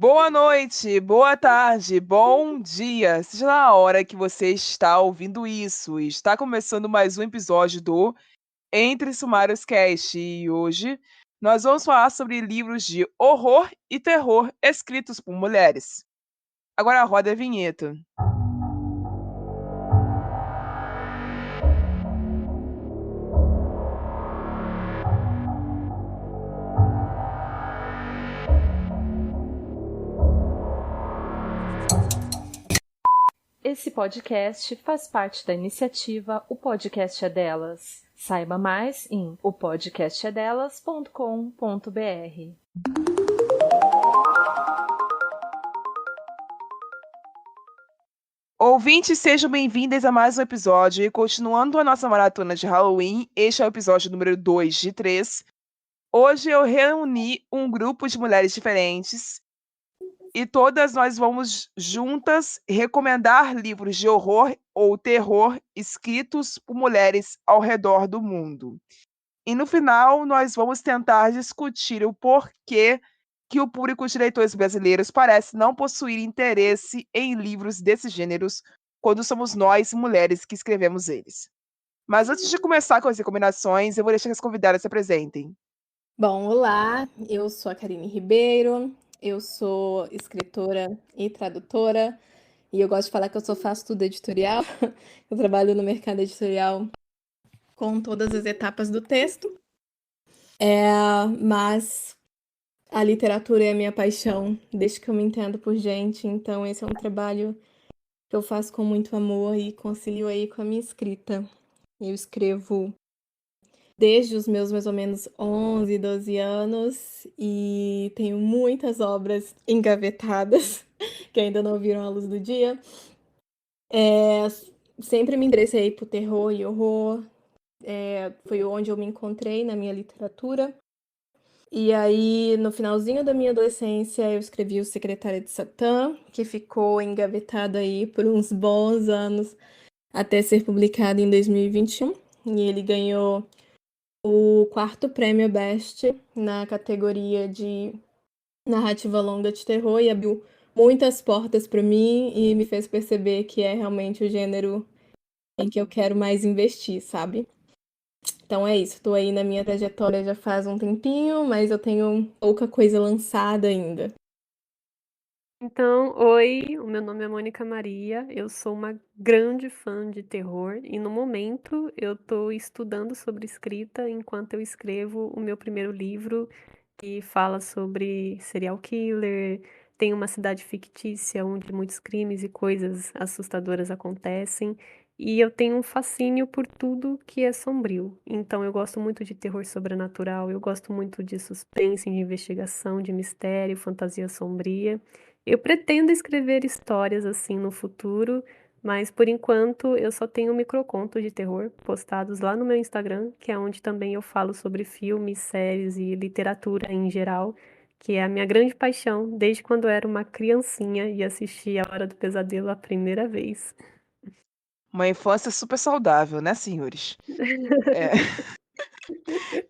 Boa noite, boa tarde, bom dia, seja lá a hora que você está ouvindo isso. Está começando mais um episódio do Entre Sumários Cast e hoje nós vamos falar sobre livros de horror e terror escritos por mulheres. Agora roda a vinheta. Esse podcast faz parte da iniciativa O Podcast é Delas. Saiba mais em opodcastedelas.com.br. Ouvintes, sejam bem-vindos a mais um episódio e continuando a nossa maratona de Halloween, este é o episódio número 2 de 3. Hoje eu reuni um grupo de mulheres diferentes e todas nós vamos juntas recomendar livros de horror ou terror escritos por mulheres ao redor do mundo. E no final nós vamos tentar discutir o porquê que o público de leitores brasileiros parece não possuir interesse em livros desses gêneros quando somos nós, mulheres, que escrevemos eles. Mas antes de começar com as recomendações, eu vou deixar que as convidadas se apresentem. Bom, olá, eu sou a Karine Ribeiro, eu sou escritora e tradutora, e eu gosto de falar que eu faço tudo editorial. Eu trabalho no mercado editorial com todas as etapas do texto, mas a literatura é a minha paixão desde que eu me entendo por gente, então esse é um trabalho que eu faço com muito amor e concilio aí com a minha escrita. Eu escrevo desde os meus mais ou menos 11, 12 anos e tenho muitas obras engavetadas que ainda não viram a luz do dia. Sempre me interessei por terror e horror, foi onde eu me encontrei na minha literatura. E aí, no finalzinho da minha adolescência, eu escrevi O Secretário de Satã, que ficou engavetado aí por uns bons anos até ser publicado em 2021. E ele ganhou o 4º prêmio Best na categoria de narrativa longa de terror e abriu muitas portas para mim e me fez perceber que é realmente o gênero em que eu quero mais investir, sabe? Então é isso, tô aí na minha trajetória já faz um tempinho, mas eu tenho pouca coisa lançada ainda. Então, oi, o meu nome é Mônica Maria, eu sou uma grande fã de terror e no momento eu estou estudando sobre escrita enquanto eu escrevo o meu primeiro livro que fala sobre serial killer, tem uma cidade fictícia onde muitos crimes e coisas assustadoras acontecem e eu tenho um fascínio por tudo que é sombrio. Então eu gosto muito de terror sobrenatural, eu gosto muito de suspense, de investigação, de mistério, fantasia sombria. Eu pretendo escrever histórias assim no futuro, mas por enquanto eu só tenho microcontos de terror postados lá no meu Instagram, que é onde também eu falo sobre filmes, séries e literatura em geral, que é a minha grande paixão desde quando eu era uma criancinha e assisti A Hora do Pesadelo a primeira vez. Uma infância super saudável, né, senhores? É.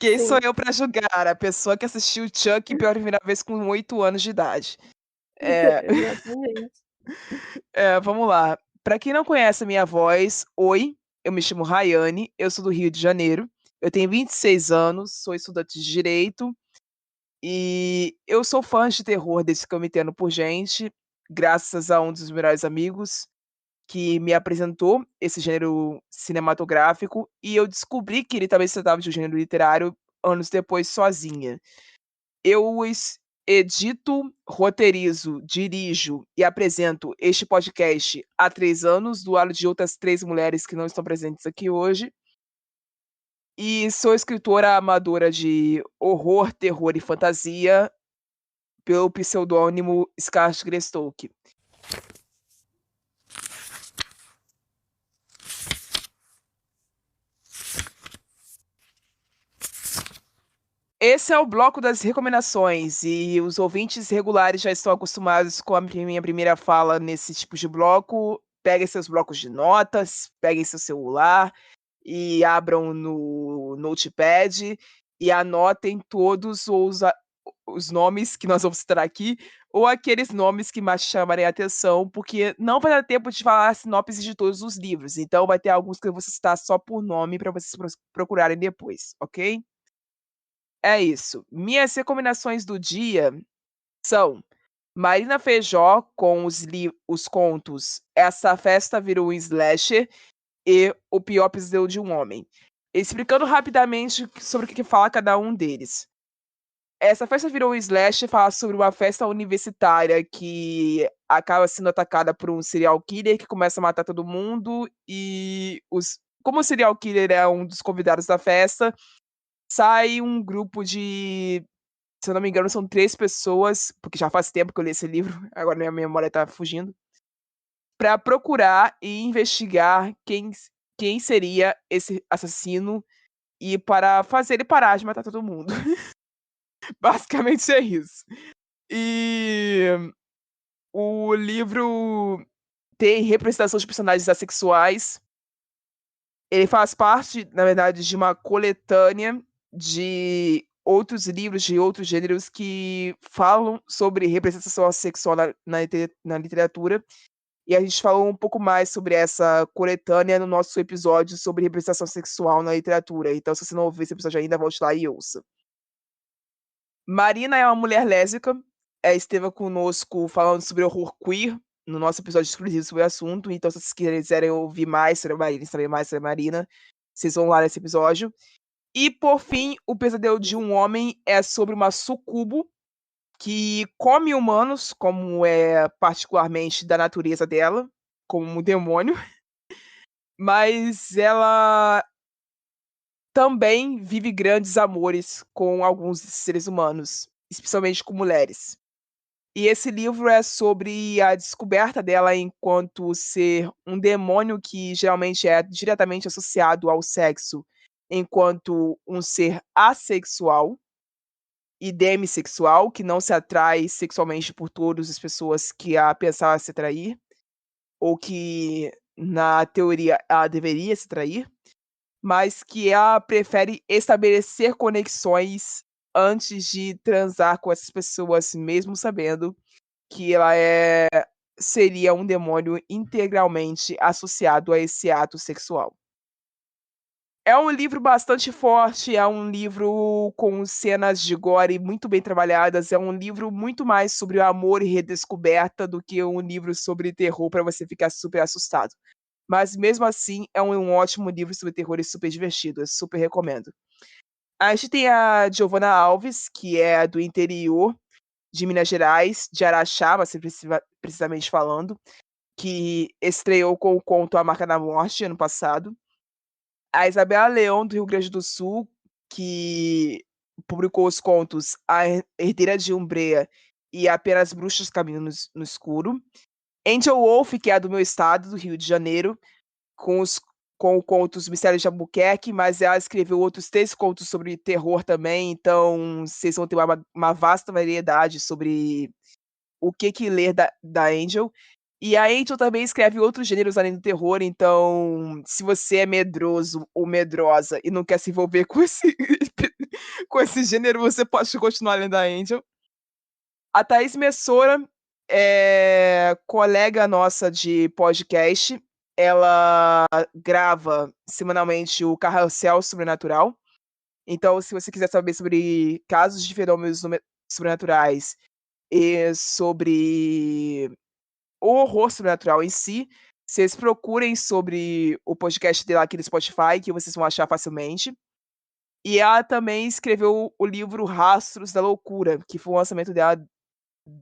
Quem sou Sim, eu para julgar a pessoa que assistiu Chuck pela primeira vez com 8 anos de idade? É, exatamente. vamos lá. Para quem não conhece a minha voz, oi, eu me chamo Rayane, eu sou do Rio de Janeiro, eu tenho 26 anos, sou estudante de Direito e eu sou fã de terror desde que eu me entendo por gente, graças a um dos melhores amigos que me apresentou esse gênero cinematográfico e eu descobri que ele também se tratava de um gênero literário anos depois sozinha. Eu edito, roteirizo, dirijo e apresento este podcast há 3 anos, do lado de outras 3 mulheres que não estão presentes aqui hoje. E sou escritora amadora de horror, terror e fantasia pelo pseudônimo Scarlett Greystoke. Esse é o bloco das recomendações e os ouvintes regulares já estão acostumados com a minha primeira fala nesse tipo de bloco. Peguem seus blocos de notas, peguem seu celular e abram no Notepad e anotem todos os nomes que nós vamos citar aqui, ou aqueles nomes que mais chamarem a atenção, porque não vai dar tempo de falar a sinopse de todos os livros. Então vai ter alguns que eu vou citar só por nome para vocês procurarem depois, ok? É isso. Minhas recomendações do dia são Marina Feijó com os contos Essa Festa Virou um Slasher e O Pior Pesadelo de um Homem. Explicando rapidamente sobre o que fala cada um deles. Essa festa virou um slash, fala sobre uma festa universitária que acaba sendo atacada por um serial killer que começa a matar todo mundo e como o serial killer é um dos convidados da festa, sai um grupo de, se eu não me engano, são 3 pessoas, porque já faz tempo que eu li esse livro, agora minha memória tá fugindo, para procurar e investigar quem seria esse assassino e para fazer ele parar de matar todo mundo. Basicamente é isso. E o livro tem representação de personagens assexuais. Ele faz parte, na verdade, de uma coletânea de outros livros de outros gêneros que falam sobre representação assexual na literatura. E a gente falou um pouco mais sobre essa coletânea no nosso episódio sobre representação sexual na literatura. Então, se você não ouviu esse episódio ainda, volte lá e ouça. Marina é uma mulher lésbica, esteve conosco falando sobre horror queer, no nosso episódio exclusivo sobre o assunto, então se vocês quiserem ouvir mais sobre a Marina, saber mais sobre a Marina, vocês vão lá nesse episódio. E, por fim, O Pesadelo de um Homem é sobre uma sucubo que come humanos, como é particularmente da natureza dela, como um demônio, mas ela também vive grandes amores com alguns seres humanos, especialmente com mulheres. E esse livro é sobre a descoberta dela enquanto ser um demônio que geralmente é diretamente associado ao sexo, enquanto um ser assexual e demissexual, que não se atrai sexualmente por todas as pessoas que a pensava se atrair, ou que, na teoria, ela deveria se atrair, mas que ela prefere estabelecer conexões antes de transar com essas pessoas, mesmo sabendo que ela seria um demônio integralmente associado a esse ato sexual. É um livro bastante forte, é um livro com cenas de gore muito bem trabalhadas, é um livro muito mais sobre o amor e redescoberta do que um livro sobre terror para você ficar super assustado. Mas mesmo assim, é um ótimo livro sobre terror e super divertido, eu super recomendo. A gente tem a Giovanna Alves, que é do interior de Minas Gerais, de Araxá, precisamente falando, que estreou com o conto A Marca da Morte ano passado. A Isabela Leão, do Rio Grande do Sul, que publicou os contos A Herdeira de Umbrea e Apenas Bruxas Caminham no Escuro. Angel Wolf, que é do meu estado, do Rio de Janeiro, com o conto Os Mistérios de Albuquerque, mas ela escreveu outros 3 contos sobre terror também, então vocês vão ter uma vasta variedade sobre o que ler da Angel. E a Angel também escreve outros gêneros além do terror, então se você é medroso ou medrosa e não quer se envolver com com esse gênero, você pode continuar lendo a Angel. A Thaís Messora é colega nossa de podcast, ela grava semanalmente o Carrossel Sobrenatural, então se você quiser saber sobre casos de fenômenos sobrenaturais e sobre o horror sobrenatural em si, vocês procurem sobre o podcast dela aqui no Spotify, que vocês vão achar facilmente. E ela também escreveu o livro Rastros da Loucura, que foi o lançamento dela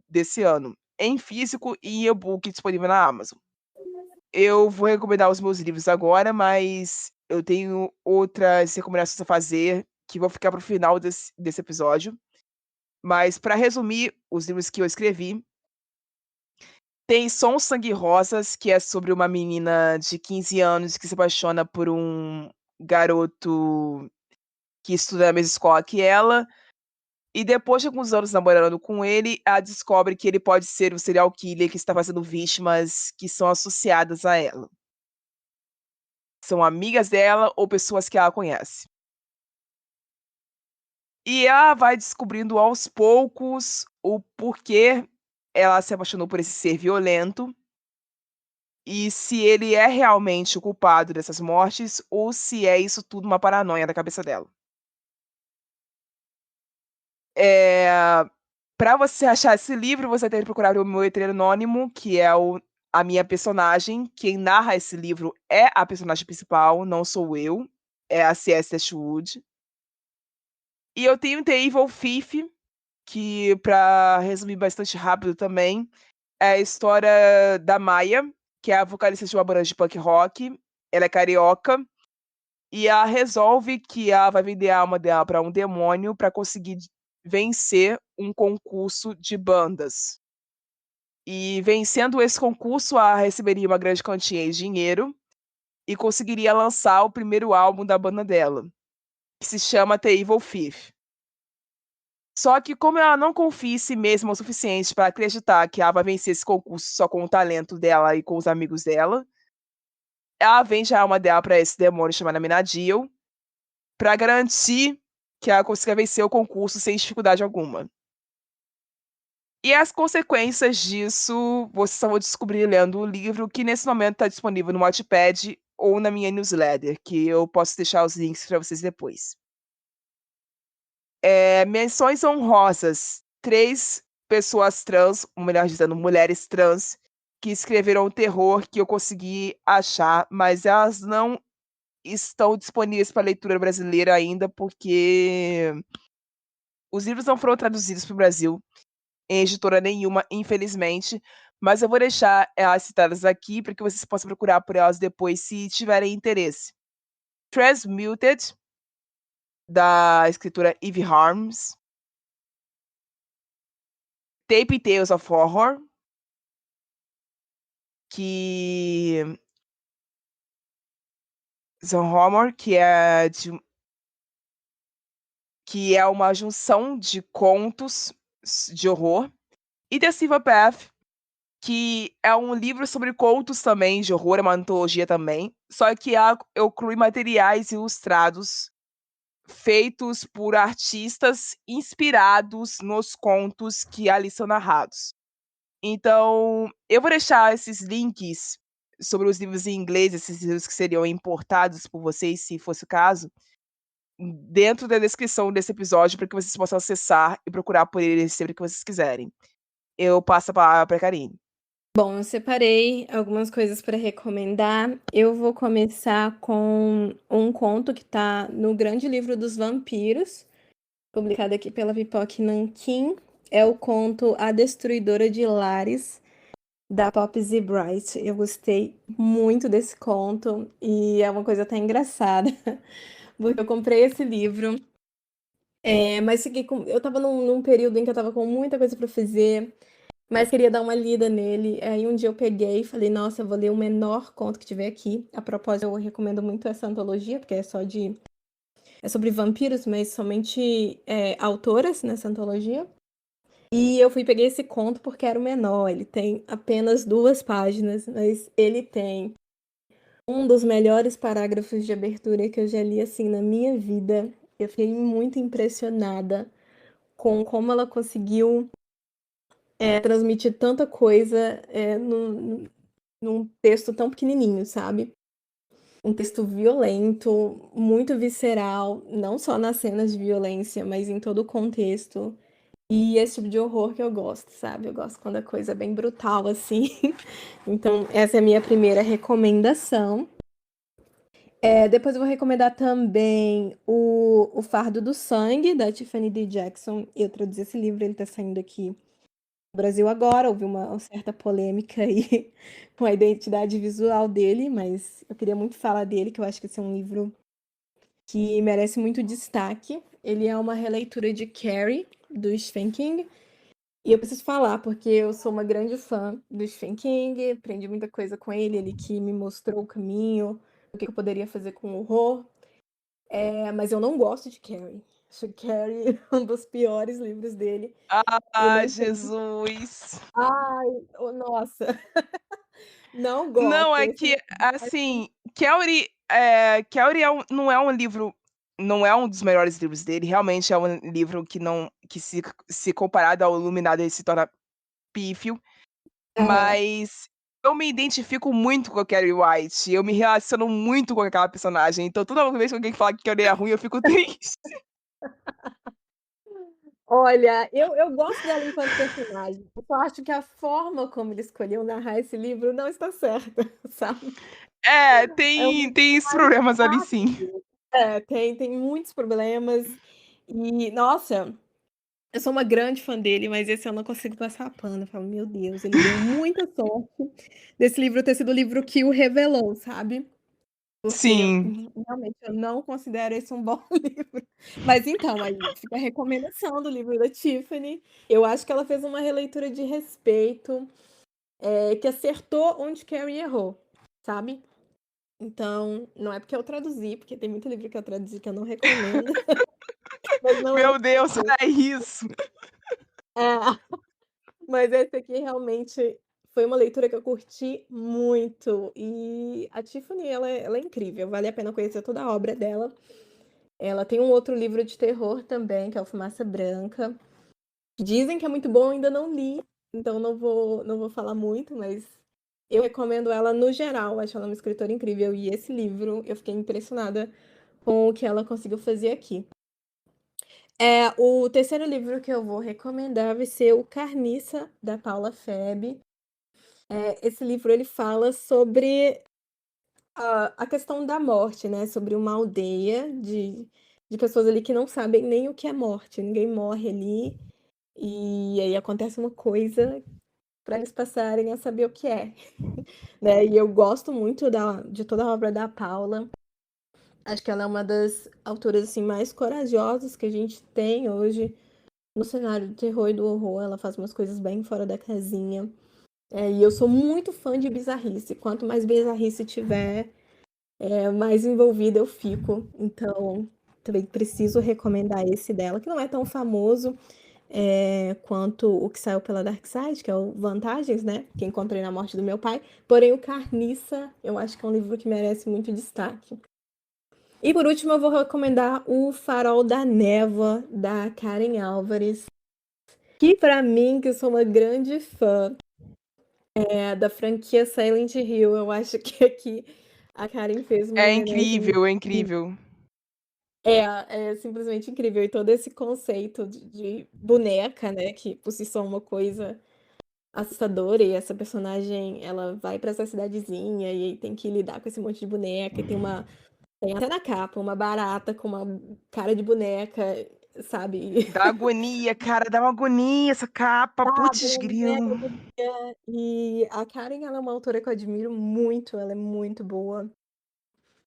desse ano, em físico e em e-book disponível na Amazon. Eu vou recomendar os meus livros agora, mas eu tenho outras recomendações a fazer que vão ficar para o final desse episódio. Mas, para resumir os livros que eu escrevi, tem Sons Sangue Rosas, que é sobre uma menina de 15 anos que se apaixona por um garoto que estuda na mesma escola que ela. E depois de alguns anos namorando com ele, ela descobre que ele pode ser o serial killer que está fazendo vítimas que são associadas a ela. São amigas dela ou pessoas que ela conhece. E ela vai descobrindo aos poucos o porquê ela se apaixonou por esse ser violento e se ele é realmente o culpado dessas mortes ou se é isso tudo uma paranoia da cabeça dela. Para você achar esse livro, você tem que procurar o Meu Letreiro Anônimo, que é a minha personagem. Quem narra esse livro é a personagem principal, não sou eu, é a C.S. Dashwood. E eu tenho The Evil Thief, que, para resumir bastante rápido também, é a história da Maia, que é a vocalista de uma banda de punk rock. Ela é carioca e ela resolve que ela vai vender a alma dela para um demônio para conseguir vencer um concurso de bandas. E vencendo esse concurso, ela receberia uma grande quantia de dinheiro e conseguiria lançar o primeiro álbum da banda dela, que se chama The Evil Thief. Só que como ela não confia em si mesma o suficiente para acreditar que ela vai vencer esse concurso só com o talento dela e com os amigos dela, ela vende a alma dela para esse demônio chamado Amenadiel, para garantir que ela consiga vencer o concurso sem dificuldade alguma. E as consequências disso, vocês só vão descobrir lendo o livro, que nesse momento está disponível no Wattpad ou na minha newsletter, que eu posso deixar os links para vocês depois. Menções honrosas. 3 pessoas trans, ou melhor dizendo, mulheres trans, que escreveram terror que eu consegui achar, mas elas não estão disponíveis para leitura brasileira ainda, porque os livros não foram traduzidos para o Brasil em editora nenhuma, infelizmente, mas eu vou deixar elas citadas aqui para que vocês possam procurar por elas depois se tiverem interesse. Transmuted, da escritora Eve Harms. Tape Tales of Horror, que que é uma junção de contos de horror. E The Silver Path, que é um livro sobre contos também de horror, é uma antologia também, só que eu inclui materiais ilustrados feitos por artistas inspirados nos contos que ali são narrados. Então, eu vou deixar esses links sobre os livros em inglês, esses livros que seriam importados por vocês, se fosse o caso, dentro da descrição desse episódio, para que vocês possam acessar e procurar por eles sempre que vocês quiserem. Eu passo a palavra para a Karine. Bom, eu separei algumas coisas para recomendar. Eu vou começar com um conto que está no Grande Livro dos Vampiros, publicado aqui pela Pipoca Nanquim. É o conto A Destruidora de Lares, da Popsy Bright. Eu gostei muito desse conto e é uma coisa até engraçada, porque eu comprei esse livro, mas eu tava num período em que eu tava com muita coisa para fazer, mas queria dar uma lida nele. Aí um dia eu peguei e falei, nossa, eu vou ler o menor conto que tiver aqui. A propósito, eu recomendo muito essa antologia, porque é sobre vampiros, mas somente autoras nessa antologia. E eu peguei esse conto porque era o menor. Ele tem apenas 2 páginas, mas ele tem um dos melhores parágrafos de abertura que eu já li assim na minha vida. Eu fiquei muito impressionada com como ela conseguiu transmitir tanta coisa num texto tão pequenininho, sabe? Um texto violento, muito visceral, não só nas cenas de violência, mas em todo o contexto. E esse tipo de horror que eu gosto, sabe? Eu gosto quando a coisa é bem brutal, assim. Então, essa é a minha primeira recomendação. Depois eu vou recomendar também o Fardo do Sangue, da Tiffany D. Jackson. Eu traduzi esse livro, ele tá saindo aqui no Brasil agora. Houve uma certa polêmica aí com a identidade visual dele, mas eu queria muito falar dele, que eu acho que esse é um livro que merece muito destaque. Ele é uma releitura de Carrie, do Stephen King. E eu preciso falar, porque eu sou uma grande fã do Stephen King, aprendi muita coisa com ele, ele que me mostrou o caminho, o que eu poderia fazer com horror. Mas eu não gosto de Carrie. Acho Carrie um dos piores livros dele. Ah, Jesus! Ai, nossa! Não gosto. Não, é que, assim, Carrie não é um livro não é um dos melhores livros dele, realmente é um livro que se comparado ao Iluminado ele se torna pífio, Aham. mas eu me identifico muito com a Carrie White, eu me relaciono muito com aquela personagem, então toda vez que alguém fala que Carrie é ruim, eu fico triste. Olha, eu gosto dela enquanto personagem. Eu só acho que a forma como ele escolheu narrar esse livro não está certa, sabe? É, É um tem esses problemas ali sim. ácido. É, tem muitos problemas. E, nossa, eu sou uma grande fã dele, mas esse eu não consigo passar pano. Eu falo, meu Deus, ele deu muita sorte desse livro ter sido o livro que o revelou, sabe? Porque Sim. realmente eu não considero esse um bom livro. Mas então, aí fica a recomendação do livro da Tiffany. Eu acho que ela fez uma releitura de respeito, que acertou onde Carrie errou, sabe? Então, não é porque eu traduzi, porque tem muito livro que eu traduzi que eu não recomendo, mas não é Meu Deus, isso. é isso. É, mas esse aqui realmente foi uma leitura que eu curti muito. E a Tiffany, ela é incrível, vale a pena conhecer toda a obra dela. Ela tem um outro livro de terror também, que é o Fumaça Branca. Dizem que é muito bom, ainda não li, então não vou falar muito, mas eu recomendo ela no geral. Acho ela uma escritora incrível. E esse livro, eu fiquei impressionada com o que ela conseguiu fazer aqui. O terceiro livro que eu vou recomendar vai ser o Carniça, da Paula Feb. Esse livro ele fala sobre a questão da morte, né? Sobre uma aldeia de pessoas ali que não sabem nem o que é morte. Ninguém morre ali. E aí acontece uma coisa para eles passarem a saber o que é, né? E eu gosto muito de toda a obra da Paula. Acho que ela é uma das autoras assim mais corajosas que a gente tem hoje no cenário do terror e do horror. Ela faz umas coisas bem fora da casinha. E eu sou muito fã de bizarrice. Quanto mais bizarrice tiver, mais envolvida eu fico. Então, também preciso recomendar esse dela, que não é tão famoso quanto o que saiu pela Dark Side, que é o Vantagens, né? Que encontrei na morte do meu pai. Porém, o Carniça, eu acho que é um livro que merece muito destaque. E por último, eu vou recomendar O Farol da Névoa, da Karen Álvares, que para mim, que eu sou uma grande fã da franquia Silent Hill, eu acho que aqui a Karen fez uma É homenagem. incrível, é incrível. É simplesmente incrível. E todo esse conceito de boneca, né? Que por si só é uma coisa assustadora. E essa personagem, ela vai pra essa cidadezinha e aí tem que lidar com esse monte de boneca. E tem até na capa uma barata com uma cara de boneca, sabe? Dá agonia, cara, dá uma agonia essa capa, Sabe? putz Uma grilo. boneca bonita. E a Karen, ela é uma autora que eu admiro muito. Ela é muito boa.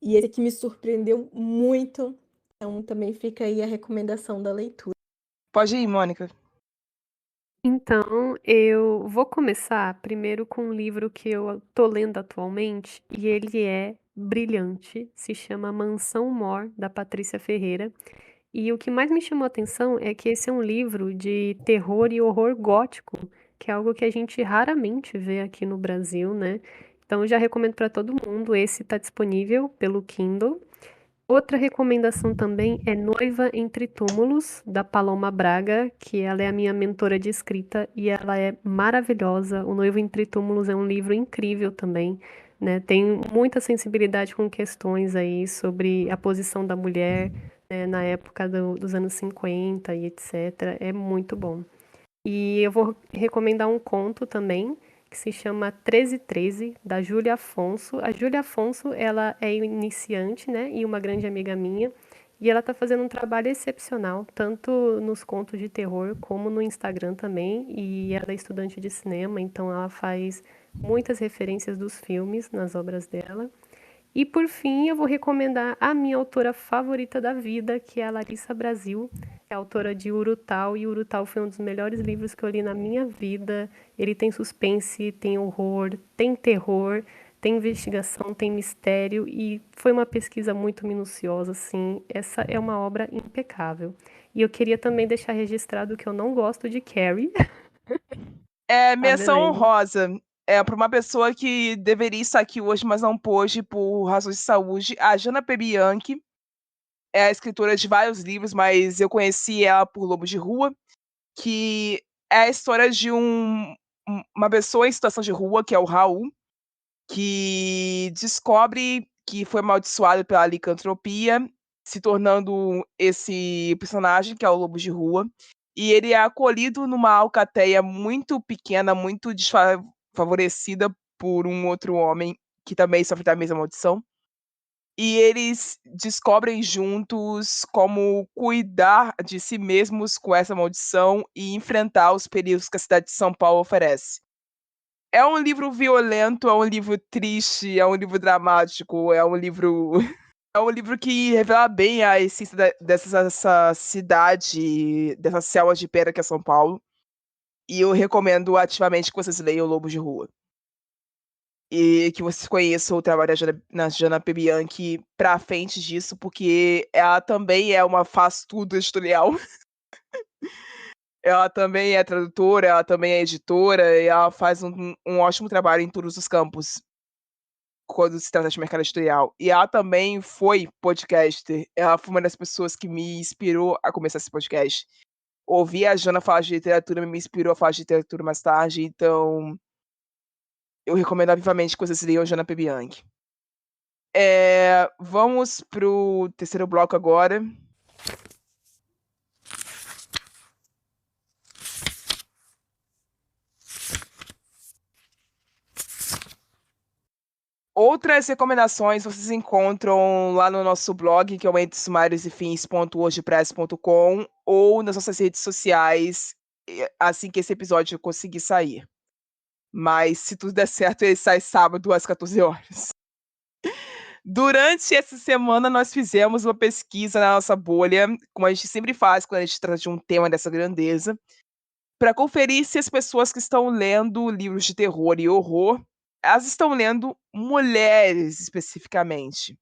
E esse aqui me surpreendeu muito. Então também fica aí a recomendação da leitura. Pode ir, Mônica. Então, eu vou começar primeiro com um livro que eu tô lendo atualmente e ele é brilhante, se chama Mansão Mor, da Patrícia Ferreira. E o que mais me chamou a atenção é que esse é um livro de terror e horror gótico, que é algo que a gente raramente vê aqui no Brasil, né? Então, eu já recomendo para todo mundo. Esse está disponível pelo Kindle. Outra recomendação também é Noiva Entre Túmulos, da Paloma Braga, que ela é a minha mentora de escrita e ela é maravilhosa. O Noiva Entre Túmulos é um livro incrível também, né? Tem muita sensibilidade com questões aí sobre a posição da mulher, né, na época dos anos 50 e etc. É muito bom. E eu vou recomendar um conto também, que se chama 1313, da Júlia Afonso. A Júlia Afonso, ela é iniciante, né, e uma grande amiga minha, e ela está fazendo um trabalho excepcional, tanto nos contos de terror como no Instagram também, e ela é estudante de cinema, então ela faz muitas referências dos filmes nas obras dela. E por fim, eu vou recomendar a minha autora favorita da vida, que é a Larissa Brasil, que é autora de Urutau, e Urutau foi um dos melhores livros que eu li na minha vida. Ele tem suspense, tem horror, tem terror, tem investigação, tem mistério, e foi uma pesquisa muito minuciosa, assim. Essa é uma obra impecável. E eu queria também deixar registrado que eu não gosto de Carrie. É Ah, menção beleza. honrosa. É para uma pessoa que deveria estar aqui hoje, mas não pôde por razões de saúde, a Jana Pebianchi. é a escritora de vários livros, mas eu conheci ela por Lobos de Rua, que é a história de uma pessoa em situação de rua, que é o Raul, que descobre que foi amaldiçoado pela licantropia, se tornando esse personagem, que é o Lobo de Rua. E ele é acolhido numa alcateia muito pequena, muito desfavorecida por um outro homem que também sofre da mesma maldição. E eles descobrem juntos como cuidar de si mesmos com essa maldição e enfrentar os perigos que a cidade de São Paulo oferece. É um livro violento, é um livro triste, é um livro dramático, é um livro é um livro que revela bem a essência dessa cidade, dessa selva de pedra que é São Paulo. E eu recomendo ativamente que vocês leiam Lobo de Rua. E que vocês conheçam o trabalho da Jana Pebianchi pra frente disso, porque ela também é uma faz-tudo editorial. Ela também é tradutora, ela também é editora, e ela faz um ótimo trabalho em todos os campos quando se trata de mercado editorial. E ela também foi podcaster. Ela foi uma das pessoas que me inspirou a começar esse podcast. Ouvir a Jana falar de literatura me inspirou a falar de literatura mais tarde, então eu recomendo vivamente que vocês leiam Jana Pebianchi. Vamos pro terceiro bloco agora. Outras recomendações vocês encontram lá no nosso blog, que é o entresumaresefins.wordpress.com, ou nas nossas redes sociais, assim que esse episódio conseguir sair. Mas, se tudo der certo, ele sai sábado às 14 horas. Durante essa semana, nós fizemos uma pesquisa na nossa bolha, como a gente sempre faz quando a gente trata de um tema dessa grandeza, para conferir se as pessoas que estão lendo livros de terror e horror, elas estão lendo mulheres especificamente.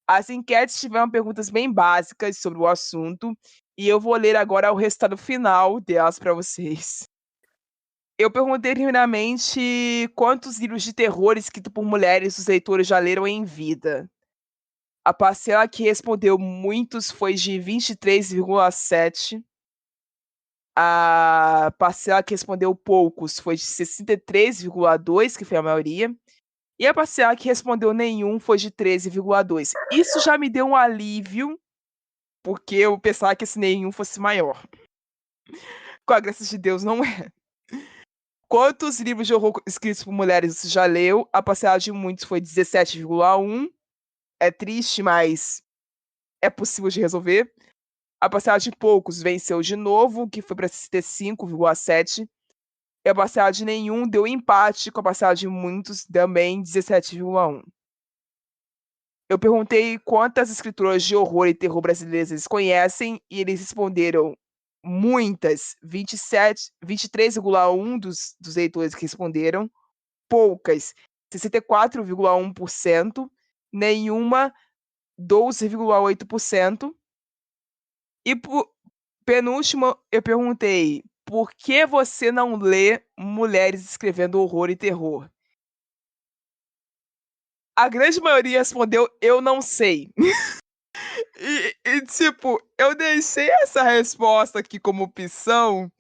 As enquetes tiveram perguntas bem básicas sobre o assunto, e eu vou ler agora o resultado final delas para vocês. Eu perguntei primeiramente quantos livros de terror escritos por mulheres os leitores já leram em vida. A parcela que respondeu muitos foi de 23,7%. A parcela que respondeu poucos foi de 63,2%, que foi a maioria. E a parcela que respondeu nenhum foi de 13,2%. Isso já me deu um alívio, porque eu pensava que esse nenhum fosse maior. Com a graça de Deus, não é. Quantos livros de horror escritos por mulheres você já leu? A parcela de muitos foi 17,1%. É triste, mas é possível de resolver. A parcela de poucos venceu de novo, que foi para 65,7%. E a parcela de nenhum deu empate com a parcela de muitos, também 17,1%. Eu perguntei quantas escritoras de horror e terror brasileiras eles conhecem, e eles responderam muitas, 23,1% dos leitores que responderam, poucas, 64,1%, nenhuma, 12,8%. E por penúltimo, eu perguntei: por que você não lê mulheres escrevendo horror e terror? A grande maioria respondeu: eu não sei. Tipo, eu deixei essa resposta aqui como opção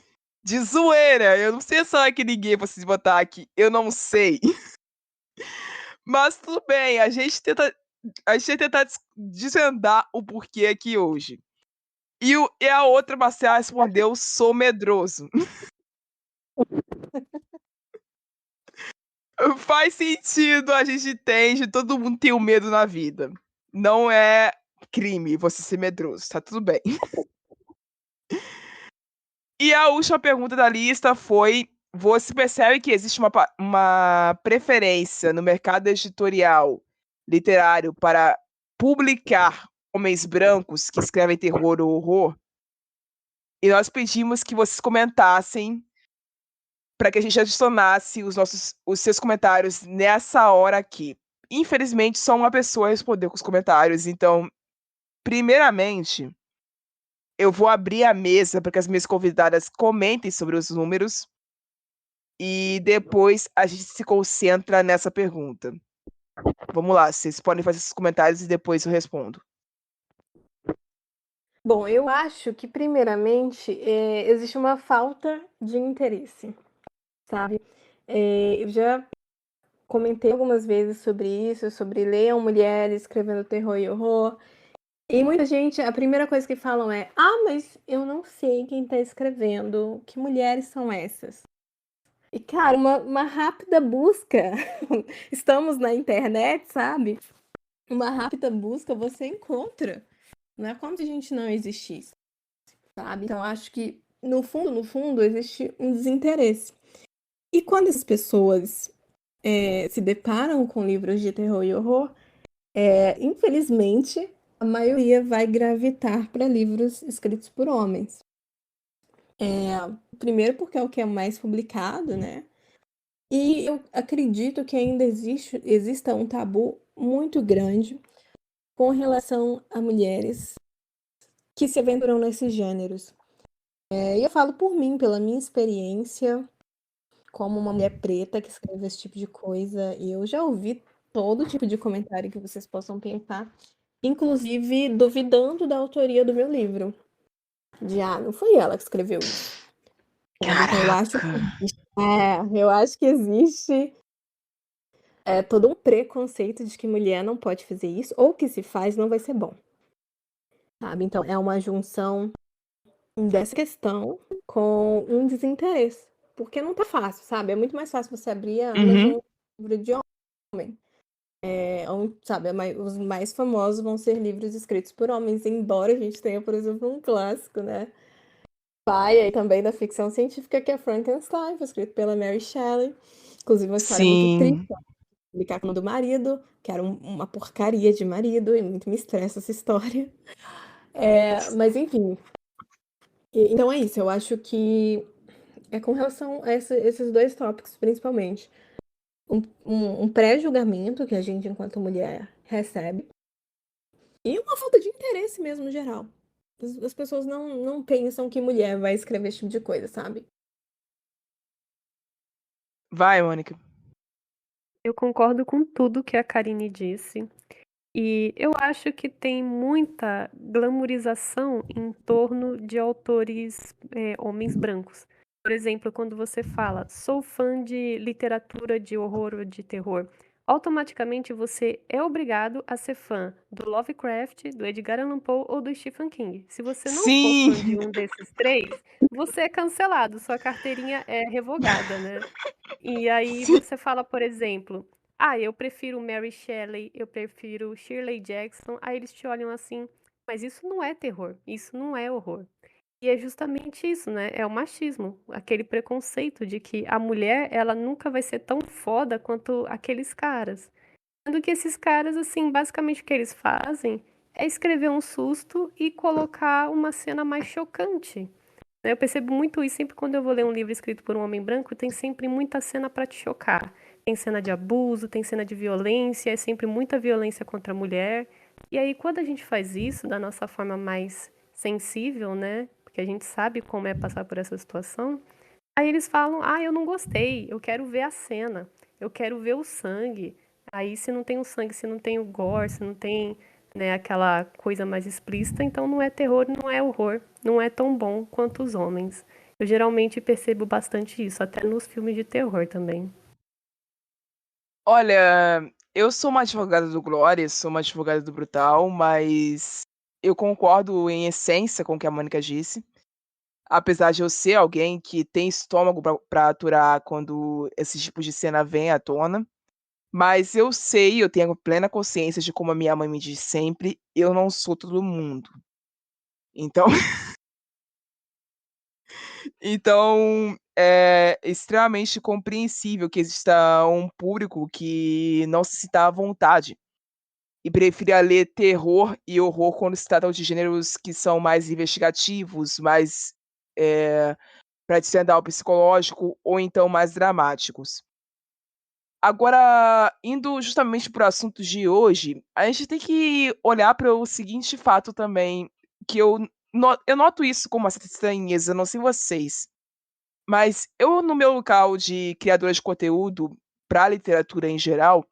de zoeira. Eu não sei se é que ninguém vocês botar aqui, eu não sei. Mas tudo bem, a gente tenta desvendar o porquê aqui hoje. E a outra Marcela respondeu: sou medroso. Faz sentido, a gente entende, todo mundo tem um medo na vida. Não é crime você ser medroso, tá tudo bem. E a última pergunta da lista foi: você percebe que existe uma preferência no mercado editorial literário para publicar homens brancos que escrevem terror ou horror? E nós pedimos que vocês comentassem para que a gente adicionasse os seus comentários nessa hora aqui. Infelizmente, só uma pessoa respondeu com os comentários, então, primeiramente, eu vou abrir a mesa para que as minhas convidadas comentem sobre os números e depois a gente se concentra nessa pergunta. Vamos lá, vocês podem fazer esses comentários e depois eu respondo. Bom, eu acho que, primeiramente, existe uma falta de interesse, sabe? Eu já comentei algumas vezes sobre isso, sobre leiam mulheres escrevendo terror e horror. E muita gente, a primeira coisa que falam é: ah, mas eu não sei quem tá escrevendo, que mulheres são essas? E, cara, uma rápida busca, estamos na internet, sabe? Uma rápida busca você encontra. Não é como se a gente não existisse, sabe? Então, acho que, no fundo, existe um desinteresse. E quando as pessoas se deparam com livros de terror e horror, infelizmente, a maioria vai gravitar para livros escritos por homens. Primeiro porque é o que é mais publicado, né? E eu acredito que ainda exista um tabu muito grande com relação a mulheres que se aventuram nesses gêneros. E eu falo por mim, pela minha experiência, como uma mulher preta que escreve esse tipo de coisa, e eu já ouvi todo tipo de comentário que vocês possam pensar, inclusive duvidando da autoria do meu livro. Não foi ela que escreveu isso. Sabe? Então Caraca! eu acho que existe todo um preconceito de que mulher não pode fazer isso, ou que se faz não vai ser bom. Sabe? Então é uma junção dessa questão com um desinteresse. Porque não tá fácil, sabe? É muito mais fácil você abrir a Amazon Uhum. livro de homem. Sabe, os mais famosos vão ser livros escritos por homens, embora a gente tenha, por exemplo, um clássico, né? Pai aí também da ficção científica, que é Frankenstein, foi escrito pela Mary Shelley. Inclusive, uma história muito triste, Sim. publicar com o do marido, que era uma porcaria de marido, e muito me estressa essa história. Mas, enfim. Então é isso, eu acho que é com relação a esses dois tópicos, principalmente. Um pré-julgamento que a gente, enquanto mulher, recebe, e uma falta de interesse mesmo, no geral. As pessoas não pensam que mulher vai escrever esse tipo de coisa, sabe? Vai, Mônica. Eu concordo com tudo que a Karine disse. E eu acho que tem muita glamorização em torno de autores homens brancos. Por exemplo, quando você fala, sou fã de literatura de horror ou de terror, automaticamente você é obrigado a ser fã do Lovecraft, do Edgar Allan Poe ou do Stephen King. Se você não for fã de Sim! um desses três, você é cancelado, sua carteirinha é revogada, né? E aí Sim. você fala, por exemplo, ah, eu prefiro Mary Shelley, eu prefiro Shirley Jackson. Aí eles te olham assim, mas isso não é terror, isso não é horror. E é justamente isso, né? É o machismo, aquele preconceito de que a mulher, ela nunca vai ser tão foda quanto aqueles caras. Sendo que esses caras, assim, basicamente o que eles fazem é escrever um susto e colocar uma cena mais chocante. Eu percebo muito isso sempre quando eu vou ler um livro escrito por um homem branco, tem sempre muita cena para te chocar. Tem cena de abuso, tem cena de violência, é sempre muita violência contra a mulher. E aí, quando a gente faz isso da nossa forma mais sensível, né? Porque a gente sabe como é passar por essa situação. Aí eles falam: ah, eu não gostei, eu quero ver a cena, eu quero ver o sangue. Aí, se não tem o sangue, se não tem o gore, se não tem, né, aquela coisa mais explícita, então não é terror, não é horror, não é tão bom quanto os homens. Eu geralmente percebo bastante isso, até nos filmes de terror também. Olha, eu sou uma advogada do Glória, sou uma advogada do Brutal, mas eu concordo em essência com o que a Mônica disse. Apesar de eu ser alguém que tem estômago pra aturar quando esse tipo de cena vem à tona. Mas eu sei, eu tenho plena consciência de como a minha mãe me diz sempre: "Eu não sou todo mundo". Então então, é extremamente compreensível que exista um público que não se sinta à vontade e prefira ler terror e horror quando se tratam de gêneros que são mais investigativos, mais, pra desvendar o psicológico ou então mais dramáticos. Agora, indo justamente para o assunto de hoje, a gente tem que olhar para o seguinte fato também, que eu noto isso com uma certa estranheza, não sei vocês, mas eu no meu local de criadora de conteúdo para literatura em geral,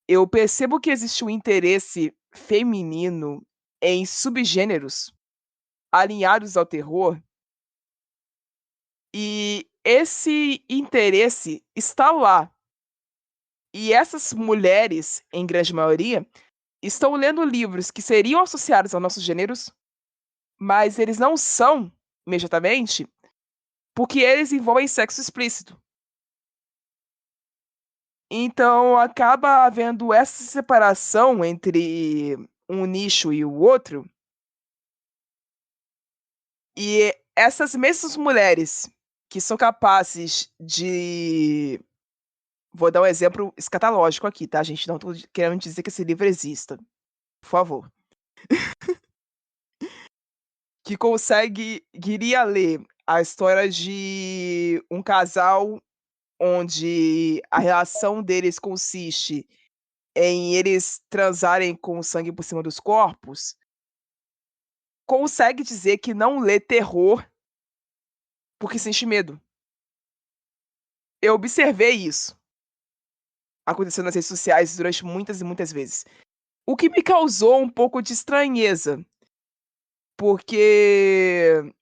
eu percebo que existe um interesse feminino em subgêneros. alinhados ao terror, e esse interesse está lá. E essas mulheres, em grande maioria, estão lendo livros que seriam associados aos nossos gêneros, mas eles não são imediatamente, porque eles envolvem sexo explícito. Então acaba havendo essa separação entre um nicho e o outro, e essas mesmas mulheres que são capazes de. Vou dar um exemplo escatológico aqui, tá, gente? Não tô querendo dizer que esse livro exista, por favor. Que queria ler a história de um casal onde a relação deles consiste em eles transarem com o sangue por cima dos corpos, consegue dizer que não lê terror porque sente medo. Eu observei isso acontecendo nas redes sociais durante muitas e muitas vezes. O que me causou um pouco de estranheza, porque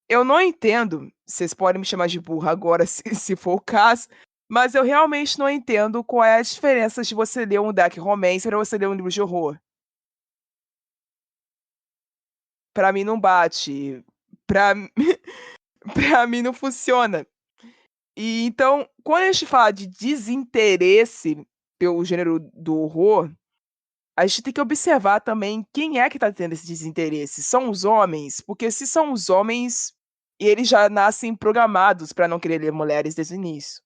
eu não entendo, vocês podem me chamar de burra agora se for o caso, mas eu realmente não entendo qual é a diferença de você ler um dark romance para você ler um livro de horror. Pra mim não bate, pra pra mim não funciona. E então, quando a gente fala de desinteresse pelo gênero do horror, a gente tem que observar também quem é que tá tendo esse desinteresse. São os homens? Porque se são os homens, eles já nascem programados pra não querer ler mulheres desde o início.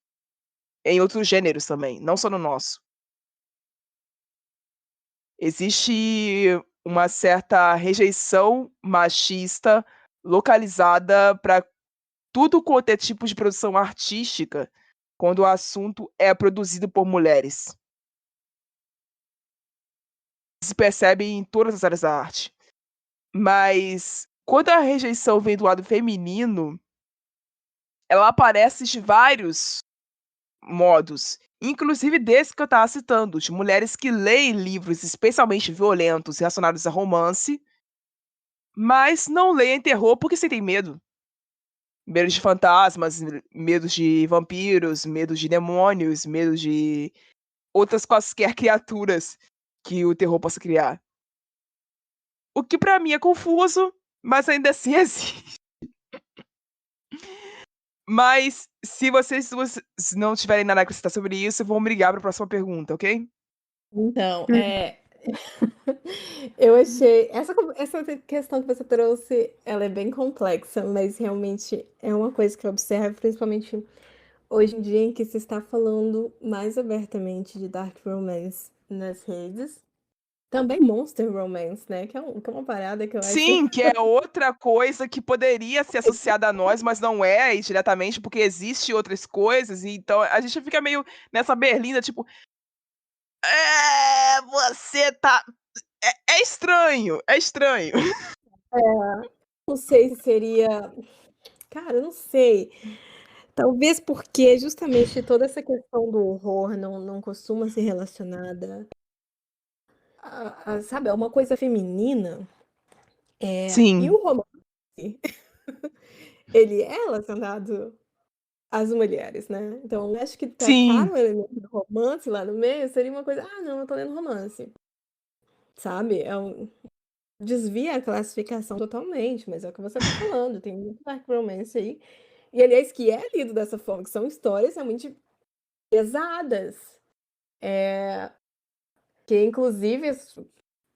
Em outros gêneros também, não só no nosso. Existe uma certa rejeição machista localizada para tudo quanto é tipo de produção artística, quando o assunto é produzido por mulheres. Se percebe em todas as áreas da arte. Mas quando a rejeição vem do lado feminino, ela aparece de vários modos, inclusive desse que eu estava citando, de mulheres que leem livros especialmente violentos relacionados a romance, mas não leem terror porque sentem medo. Medo de fantasmas, medo de vampiros, medo de demônios, medo de outras quaisquer criaturas que o terror possa criar. O que pra mim é confuso, mas ainda assim existe. Mas se vocês não tiverem nada a acrescentar sobre isso, vamos brigar para a próxima pergunta, ok? Então, eu achei essa questão que você trouxe, ela é bem complexa, mas realmente é uma coisa que eu observo, principalmente hoje em dia, em que se está falando mais abertamente de dark romance nas redes. Também monster romance, né? Que é uma parada que eu acho. Sim, que é outra coisa que poderia ser associada a nós, mas não é aí diretamente, porque existe outras coisas, e então a gente fica meio nessa berlinda, tipo. Você tá. É estranho, é estranho. Não sei se seria. Cara, eu não sei. Talvez porque justamente toda essa questão do horror não costuma ser relacionada sabe, a uma coisa feminina. E Sim, o romance, ele é relacionado às mulheres, né? Então, eu acho que tacar sim, o elemento do romance lá no meio seria uma coisa, não, eu tô lendo romance, sabe? Desvia a classificação totalmente, mas é o que você tá falando, tem muito dark romance aí. E, aliás, que é lido dessa forma, que são histórias realmente pesadas. Que, inclusive,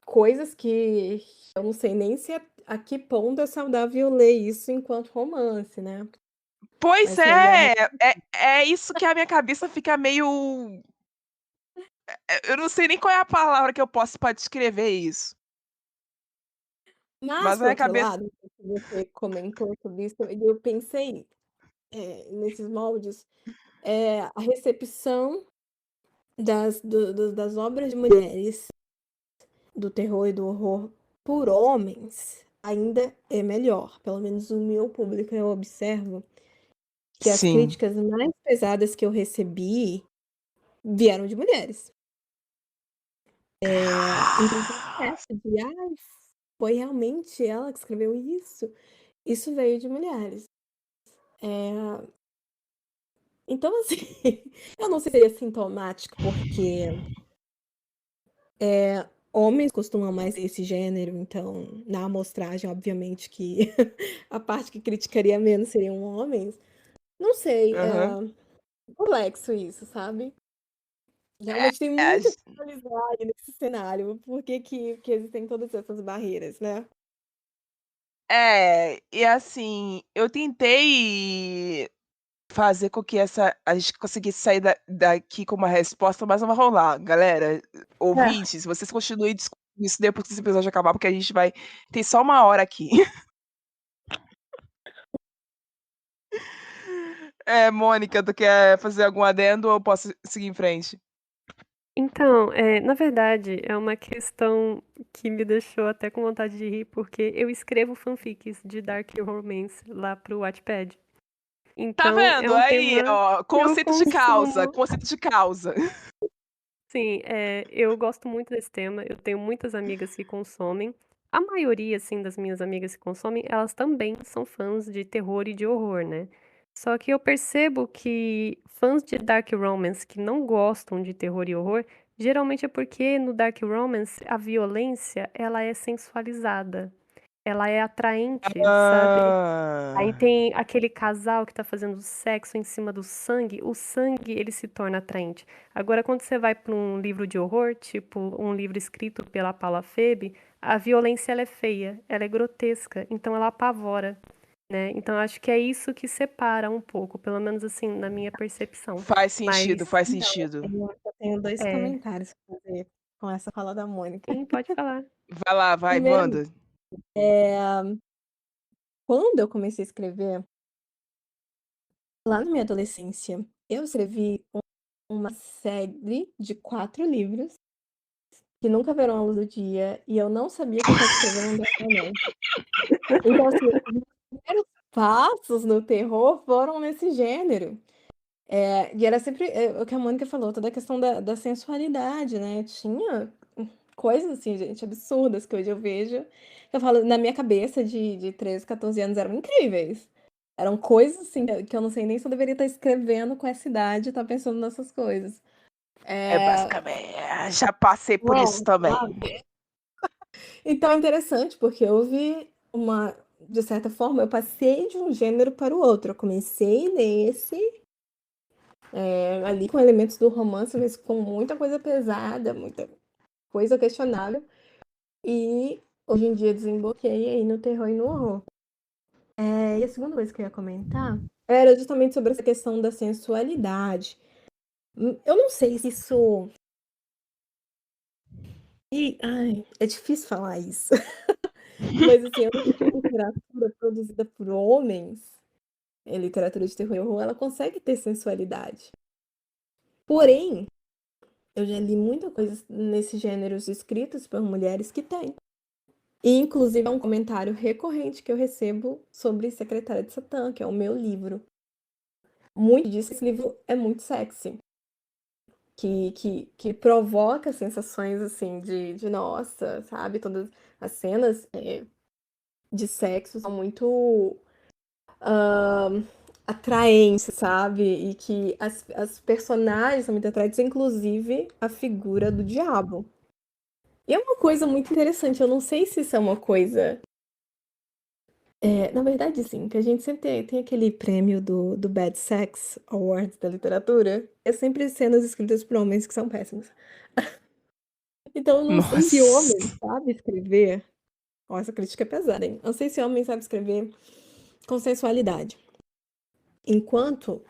coisas que eu não sei nem se a que ponto é saudável ler isso enquanto romance, né? pois Mas realmente. é isso que a minha cabeça fica meio. Eu não sei nem qual é a palavra que eu posso para descrever isso. Mas, Mas a por minha outro cabeça. lado, você comentou sobre isso, e eu pensei nesses moldes, a recepção das obras de mulheres, do terror e do horror, por homens, ainda é melhor. Pelo menos o meu público, eu observo que as Sim. críticas mais pesadas que eu recebi vieram de mulheres. Então, essa de, foi realmente ela que escreveu isso? Isso veio de mulheres. Então, assim, eu não sei se seria sintomático, porque homens costumam mais esse gênero, então, na amostragem, obviamente, que a parte que criticaria menos seriam homens. Não sei, Aham. complexo isso, sabe? Realmente tem É, muito que analisar aí nesse cenário. Por que que existem todas essas barreiras, né? e assim, eu tentei fazer com que a gente conseguisse sair daqui com uma resposta, mas não vai rolar. Galera, ouvintes, vocês continuem discutindo isso depois que esse episódio acabar, porque a gente vai ter só 1 hora aqui. Mônica, tu quer fazer algum adendo ou eu posso seguir em frente? Então, na verdade, é uma questão que me deixou até com vontade de rir, porque eu escrevo fanfics de Dark Romance lá pro Wattpad. Tá Então, é vendo? um Aí, tema ó, que eu conceito de causa, consumo. conceito de causa. Sim, eu gosto muito desse tema. Eu tenho muitas amigas que consomem. A maioria, assim, das minhas amigas que consomem, elas também são fãs de terror e de horror, né? Só que eu percebo que fãs de Dark Romance que não gostam de terror e horror, geralmente é porque no Dark Romance a violência, ela é sensualizada. Ela é atraente, sabe? Aí Ah, tem aquele casal que tá fazendo sexo em cima do sangue, o sangue ele se torna atraente. Agora, quando você vai para um livro de horror, tipo um livro escrito pela Paula Febe, a violência ela é feia, ela é grotesca, então ela apavora, né? Então eu acho que é isso que separa um pouco, pelo menos assim, na minha percepção. faz sentido, Mas, faz Então, sentido. eu tenho dois é, comentários para fazer com essa fala da Mônica. sim, pode falar. Vai lá, vai, Primeiramente, manda. quando eu comecei a escrever, lá na minha adolescência, eu escrevi uma série de 4 livros que nunca viram a luz do dia, e eu não sabia que eu estava escrevendo um Dark Romance. Então, assim, os meus primeiros passos no terror foram nesse gênero. E era sempre o que a Mônica falou, toda a questão da sensualidade, né? Tinha coisas assim, gente, absurdas que hoje eu vejo. Eu falo, na minha cabeça de 13, 14 anos eram incríveis. Eram coisas assim que eu não sei nem se eu deveria estar escrevendo com essa idade, estar pensando nessas coisas. Basicamente, já passei por isso também. Sabe? Então é interessante, porque houve uma, de certa forma, eu passei de um gênero para o outro. Eu comecei nesse, ali com elementos do romance, mas com muita coisa pesada, muita coisa questionável. E hoje em dia desemboquei aí no terror e no horror. E a segunda coisa que eu ia comentar era justamente sobre essa questão da sensualidade. Eu não sei se isso. Ai, é difícil falar isso. Mas assim, eu sei que a literatura produzida por homens, literatura de terror e horror, ela consegue ter sensualidade. Porém, eu já li muita coisa nesses gêneros escritos por mulheres que têm. E, inclusive, é um comentário recorrente que eu recebo sobre Secretária de Satã, que é o meu livro. Muito disso, esse livro é muito sexy. Que provoca sensações, assim, de nossa, sabe? Todas as cenas de sexo são muito atraentes, sabe? E que as personagens são muito atraentes, inclusive a figura do diabo. E é uma coisa muito interessante, eu não sei se isso é uma coisa. Na verdade, sim, que a gente sempre tem aquele prêmio do Bad Sex Award da literatura. É sempre cenas escritas por homens que são péssimos. Então, eu não sei se Nossa. homem sabe escrever. Ó, essa crítica é pesada, hein? Eu não sei se homem sabe escrever com sensualidade. Enquanto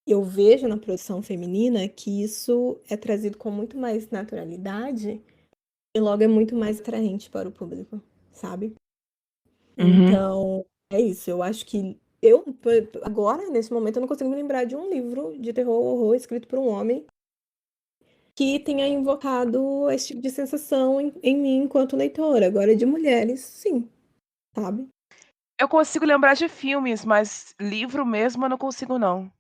eu vejo na produção feminina que isso é trazido com muito mais naturalidade e logo é muito mais atraente para o público, sabe? Uhum. Então, é isso. Eu acho que eu, agora, nesse momento, eu não consigo me lembrar de um livro de terror ou horror escrito por um homem que tenha invocado esse tipo de sensação em mim enquanto leitora. Agora, de mulheres, sim, sabe? Eu consigo lembrar de filmes, mas livro mesmo eu não consigo, não.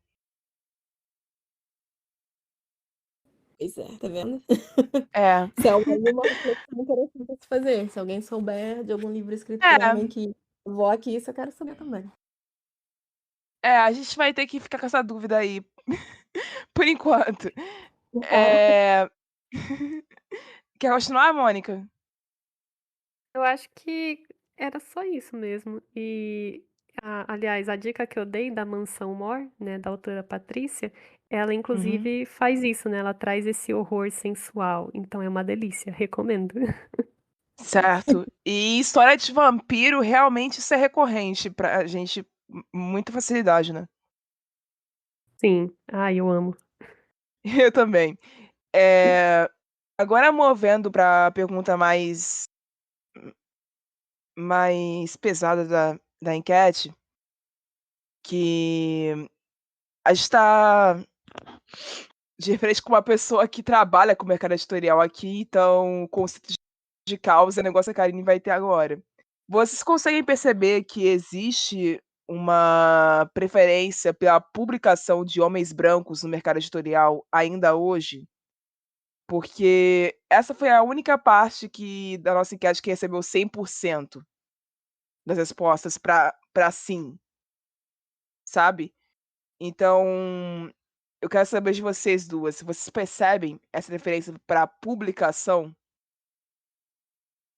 Pois é, tá vendo? É. Se alguém uma reflexão interessante a se fazer. Se alguém souber de algum livro escrito por É, homem que evoque isso, eu quero saber também. a gente vai ter que ficar com essa dúvida aí por enquanto. Tá. Quer continuar, Mônica? Eu acho que era só isso mesmo. E, aliás, a dica que eu dei da Mansão Mor, né, da autora Patrícia, ela Uhum. inclusive faz isso, né? Ela traz esse horror sensual. Então é uma delícia, recomendo. Certo. E história de vampiro, realmente isso é recorrente pra gente, muita facilidade, né? Sim, ai, eu amo. Eu também. Agora movendo para a pergunta mais pesada da enquete, que a gente está de frente com uma pessoa que trabalha com o mercado editorial aqui, então o conceito de causa é negócio que a Karine vai ter agora. Vocês conseguem perceber que existe uma preferência pela publicação de homens brancos no mercado editorial ainda hoje? Porque essa foi a única parte da nossa enquete que recebeu 100% das respostas para sim, sabe? Então, eu quero saber de vocês duas, se vocês percebem essa preferência para publicação,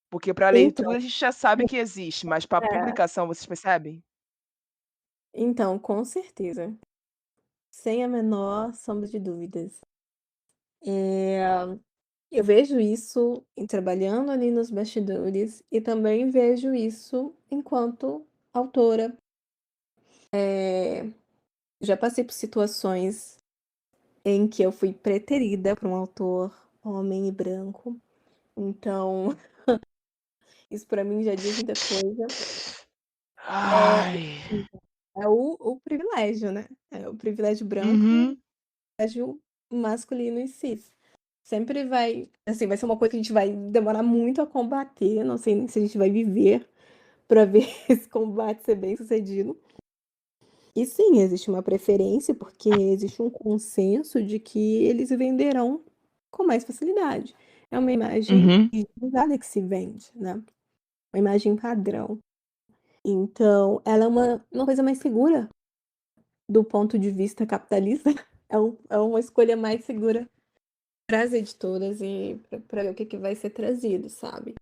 porque para Então, leitura a gente já sabe que existe, mas para é, publicação vocês percebem? então, com certeza. Sem a menor sombra de dúvidas. É, eu vejo isso em trabalhando ali nos bastidores e também vejo isso enquanto autora. Já passei por situações em que eu fui preterida por um autor homem e branco. Então, isso pra mim já diz muita coisa. É, Ai. é o privilégio, né? É o privilégio branco e o Uhum. privilégio masculino e cis. Sempre vai, assim, vai ser uma coisa que a gente vai demorar muito a combater. Não sei nem se a gente vai viver para ver esse combate ser bem sucedido. E sim, existe uma preferência, porque existe um consenso de que eles venderão com mais facilidade. É uma imagem Uhum. usada que se vende, né? Uma imagem padrão. Então, ela é uma coisa mais segura do ponto de vista capitalista. É uma escolha mais segura para as editoras e para ver o que, que vai ser trazido, sabe?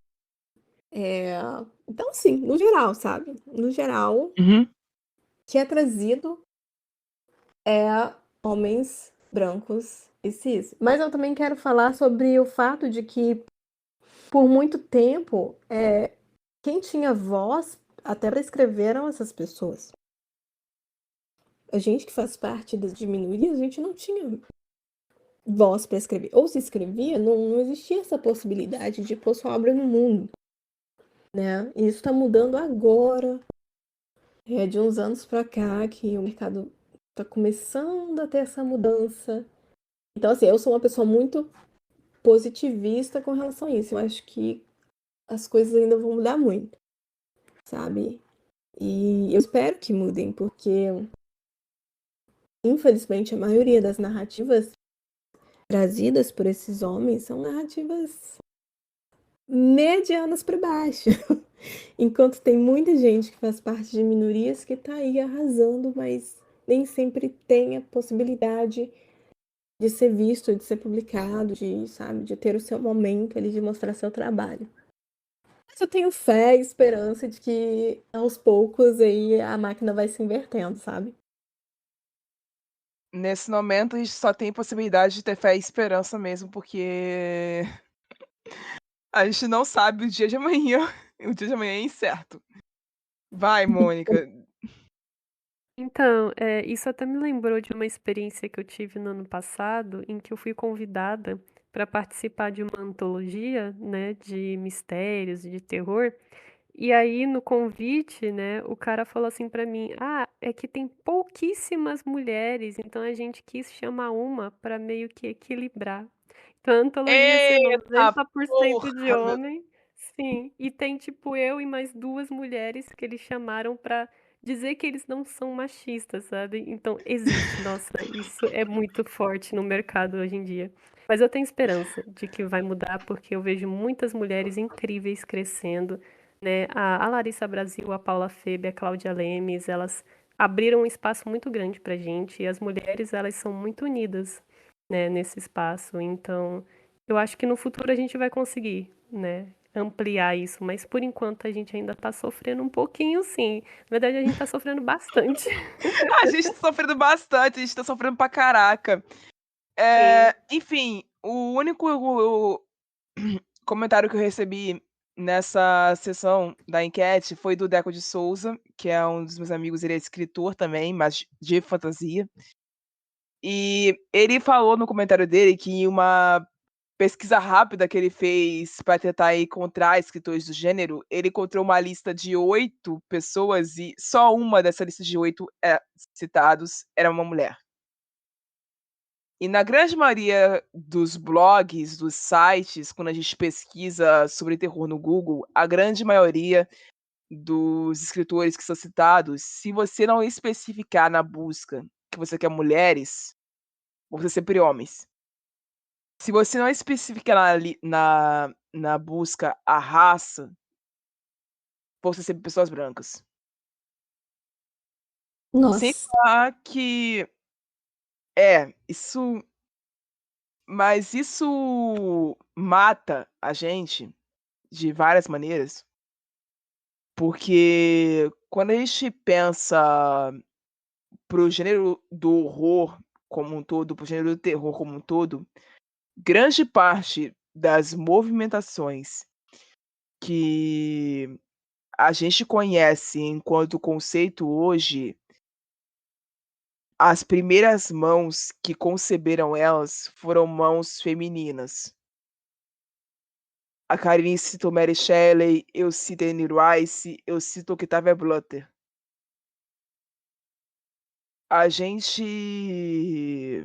É, então, sim, no geral, sabe? No geral, o Uhum. que é trazido é homens brancos e cis. Mas eu também quero falar sobre o fato de que, por muito tempo, quem tinha voz até para escrever eram essas pessoas. A gente que faz parte das minorias, a gente não tinha voz para escrever. Ou se escrevia, não existia essa possibilidade de pôr sua obra no mundo, né? E isso está mudando agora. É de uns anos para cá que o mercado está começando a ter essa mudança. Então, assim, eu sou uma pessoa muito positivista com relação a isso. Eu acho que as coisas ainda vão mudar muito, sabe? E eu espero que mudem, porque, infelizmente, a maioria das narrativas trazidas por esses homens são narrativas medianas para baixo. Enquanto tem muita gente que faz parte de minorias que tá aí arrasando, mas nem sempre tem a possibilidade de ser visto, de ser publicado, de, sabe, de ter o seu momento ali, de mostrar seu trabalho. Mas eu tenho fé e esperança de que aos poucos aí a máquina vai se invertendo, sabe? Nesse momento a gente só tem possibilidade de ter fé e esperança mesmo, porque a gente não sabe o dia de amanhã. O dia de amanhã é incerto. Vai, Mônica. Então, isso até me lembrou de uma experiência que eu tive no ano passado, em que eu fui convidada para participar de uma antologia, né, de mistérios e de terror. E aí, no convite, né, o cara falou assim para mim: Ah, é que tem pouquíssimas mulheres, então a gente quis chamar uma para meio que equilibrar. Então, a antologia ia ser Eita 90% de porra, meu homem, sim, e tem tipo eu e mais duas mulheres que eles chamaram para dizer que eles não são machistas, sabe? Então, existe, nossa, isso é muito forte no mercado hoje em dia. Mas eu tenho esperança de que vai mudar, porque eu vejo muitas mulheres incríveis crescendo, né? A Larissa Brasil, a Paula Febe, a Cláudia Lemes, elas abriram um espaço muito grande pra gente, e as mulheres, elas são muito unidas, né, nesse espaço. Então, eu acho que no futuro a gente vai conseguir, né, ampliar isso, mas por enquanto a gente ainda tá sofrendo um pouquinho, sim. Na verdade, a gente tá sofrendo bastante. A gente tá sofrendo bastante, a gente tá sofrendo pra caraca. Sim. Enfim, o único comentário que eu recebi nessa sessão da enquete foi do Deco de Souza, que é um dos meus amigos, ele é escritor também, mas de fantasia. E ele falou no comentário dele que uma pesquisa rápida que ele fez para tentar encontrar escritores do gênero, ele encontrou uma lista de 8 pessoas e só uma dessa lista de 8 citados era uma mulher. E na grande maioria dos blogs, dos sites, quando a gente pesquisa sobre terror no Google, a grande maioria dos escritores que são citados, se você não especificar na busca que você quer mulheres, vão ser sempre homens. Se você não especificar na busca a raça, vão ser sempre pessoas brancas. Sem Nossa. falar que isso, mas isso mata a gente de várias maneiras, porque quando a gente pensa pro gênero do horror como um todo, pro gênero do terror como um todo, grande parte das movimentações que a gente conhece enquanto conceito hoje, as primeiras mãos que conceberam elas foram mãos femininas. A Karine citou Mary Shelley, eu cito Anne Rice, eu cito Octavia Butler. A gente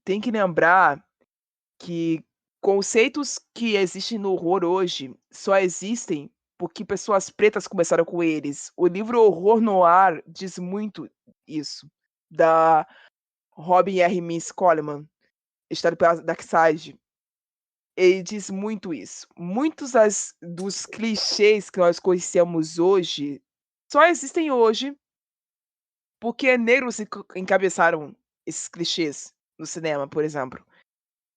tem que lembrar que conceitos que existem no horror hoje só existem porque pessoas pretas começaram com eles. O livro Horror Noir diz muito isso, da Robin R. Miss Coleman, editado pela Darkseid. Ele diz muito isso. Muitos dos clichês que nós conhecemos hoje só existem hoje porque negros encabeçaram esses clichês no cinema, por exemplo.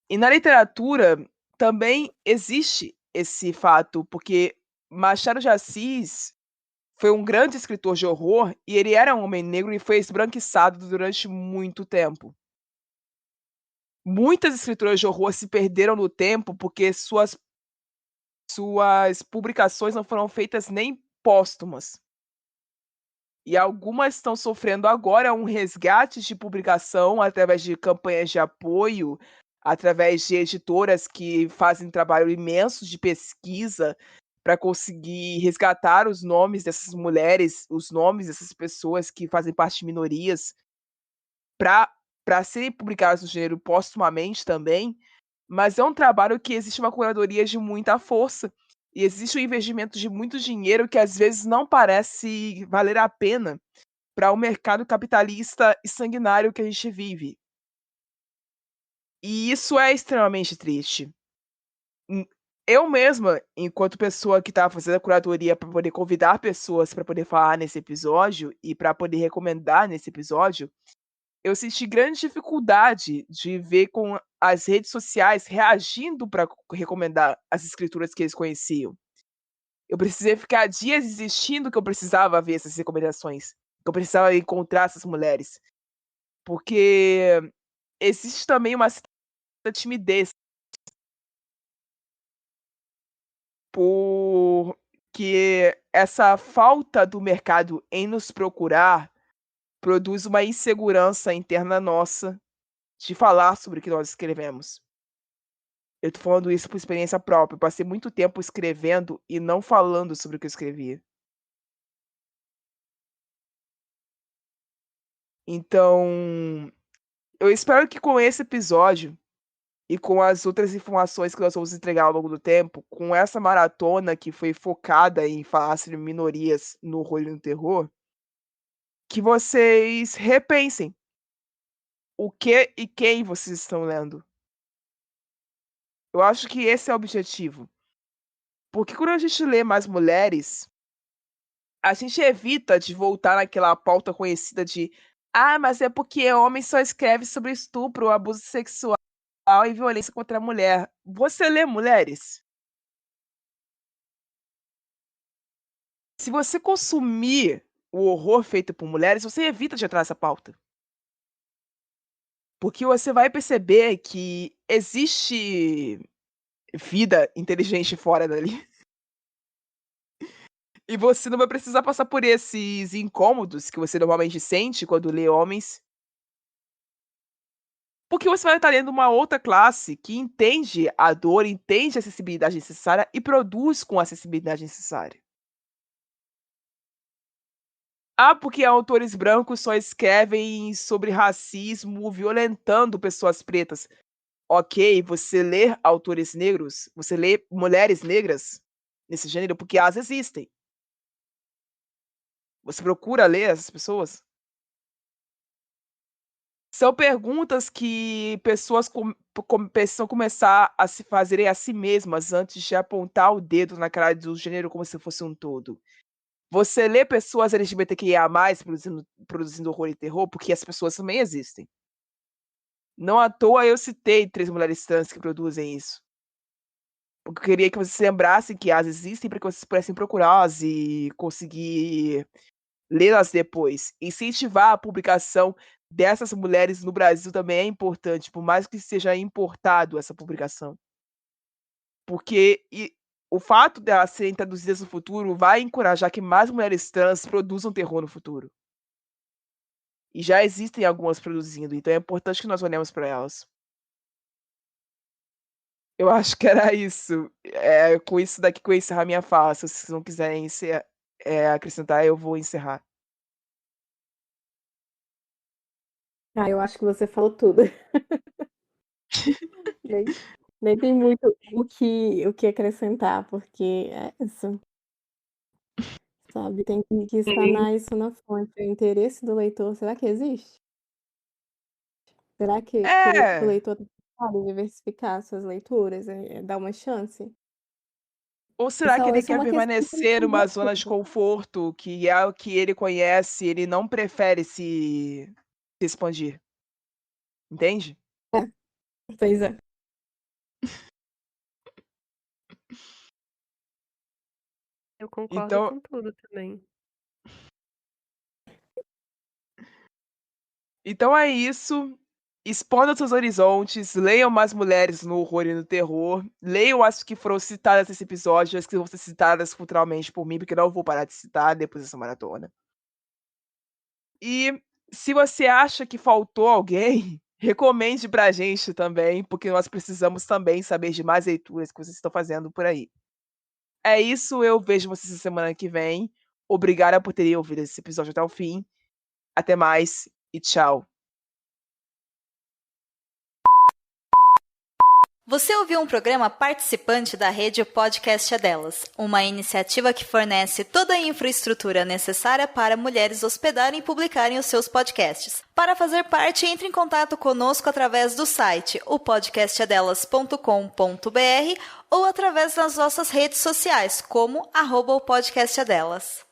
E na literatura também existe esse fato, porque Machado de Assis foi um grande escritor de horror e ele era um homem negro e foi esbranquiçado durante muito tempo. Muitas escritoras de horror se perderam no tempo porque suas publicações não foram feitas nem póstumas. E algumas estão sofrendo agora um resgate de publicação através de campanhas de apoio, através de editoras que fazem trabalho imenso de pesquisa para conseguir resgatar os nomes dessas mulheres, os nomes dessas pessoas que fazem parte de minorias, para serem publicadas no gênero póstumamente também. Mas é um trabalho que existe uma curadoria de muita força e existe um investimento de muito dinheiro que às vezes não parece valer a pena para o mercado capitalista e sanguinário que a gente vive. E isso é extremamente triste. Eu mesma, enquanto pessoa que estava fazendo a curadoria para poder convidar pessoas para poder falar nesse episódio e para poder recomendar nesse episódio, eu senti grande dificuldade de ver com as redes sociais reagindo para recomendar as escrituras que eles conheciam. Eu precisei ficar dias insistindo que eu precisava ver essas recomendações, que eu precisava encontrar essas mulheres, porque existe também uma certa timidez porque essa falta do mercado em nos procurar produz uma insegurança interna nossa de falar sobre o que nós escrevemos. Eu tô falando isso por experiência própria, eu passei muito tempo escrevendo e não falando sobre o que eu escrevia. Então, eu espero que com esse episódio e com as outras informações que nós vamos entregar ao longo do tempo, com essa maratona que foi focada em falar sobre minorias no horror e no terror, que vocês repensem o que e quem vocês estão lendo. Eu acho que esse é o objetivo. Porque quando a gente lê mais mulheres, a gente evita de voltar naquela pauta conhecida de mas é porque homem só escreve sobre estupro, abuso sexual e violência contra a mulher. Você lê mulheres? Se você consumir o horror feito por mulheres, você evita de entrar nessa pauta. Porque você vai perceber que existe vida inteligente fora dali. E você não vai precisar passar por esses incômodos que você normalmente sente quando lê homens. Porque você vai estar lendo uma outra classe que entende a dor, entende a acessibilidade necessária e produz com a acessibilidade necessária. Porque autores brancos só escrevem sobre racismo, violentando pessoas pretas. Ok, você lê autores negros, você lê mulheres negras nesse gênero, porque elas existem. Você procura ler essas pessoas? São perguntas que pessoas precisam começar a se fazerem a si mesmas antes de apontar o dedo na cara do gênero como se fosse um todo. Você lê pessoas LGBTQIA+, produzindo horror e terror, porque as pessoas também existem. Não à toa eu citei 3 mulheres trans que produzem isso. Porque eu queria que vocês se lembrassem que elas existem para que vocês pudessem procurá-las e conseguir lê-las depois. Incentivar a publicação dessas mulheres no Brasil também é importante, por mais que seja importado essa publicação. Porque o fato de elas serem traduzidas no futuro vai encorajar que mais mulheres trans produzam terror no futuro. E já existem algumas produzindo, então é importante que nós olhemos para elas. Eu acho que era isso. Com isso daqui que eu encerrar minha fala. Se vocês não quiserem acrescentar, eu vou encerrar. Eu acho que você falou tudo. Nem tem muito o que acrescentar, porque é isso. Sabe, tem que explanar isso na fonte. O interesse do leitor, será que existe? Será que o leitor pode diversificar suas leituras, dar uma chance? Ou será que ele Essa é quer uma questão permanecer numa zona de conforto, que é o que ele conhece, ele não prefere se expandir? Entende? Pois é. Eu concordo Então, com tudo também. então é isso. Expandam seus horizontes, leiam mais mulheres no horror e no terror, leiam as que foram citadas nesse episódio, as que vão ser citadas futuramente por mim, porque eu não vou parar de citar depois dessa maratona. E se você acha que faltou alguém, recomende pra gente também, porque nós precisamos também saber de mais leituras que vocês estão fazendo por aí. É isso, eu vejo vocês na semana que vem. Obrigada por terem ouvido esse episódio até o fim. Até mais e tchau. Você ouviu um programa participante da rede Podcast é Delas, uma iniciativa que fornece toda a infraestrutura necessária para mulheres hospedarem e publicarem os seus podcasts. Para fazer parte, entre em contato conosco através do site opodcastadelas.com.br ou através das nossas redes sociais, como @opodcastadelas.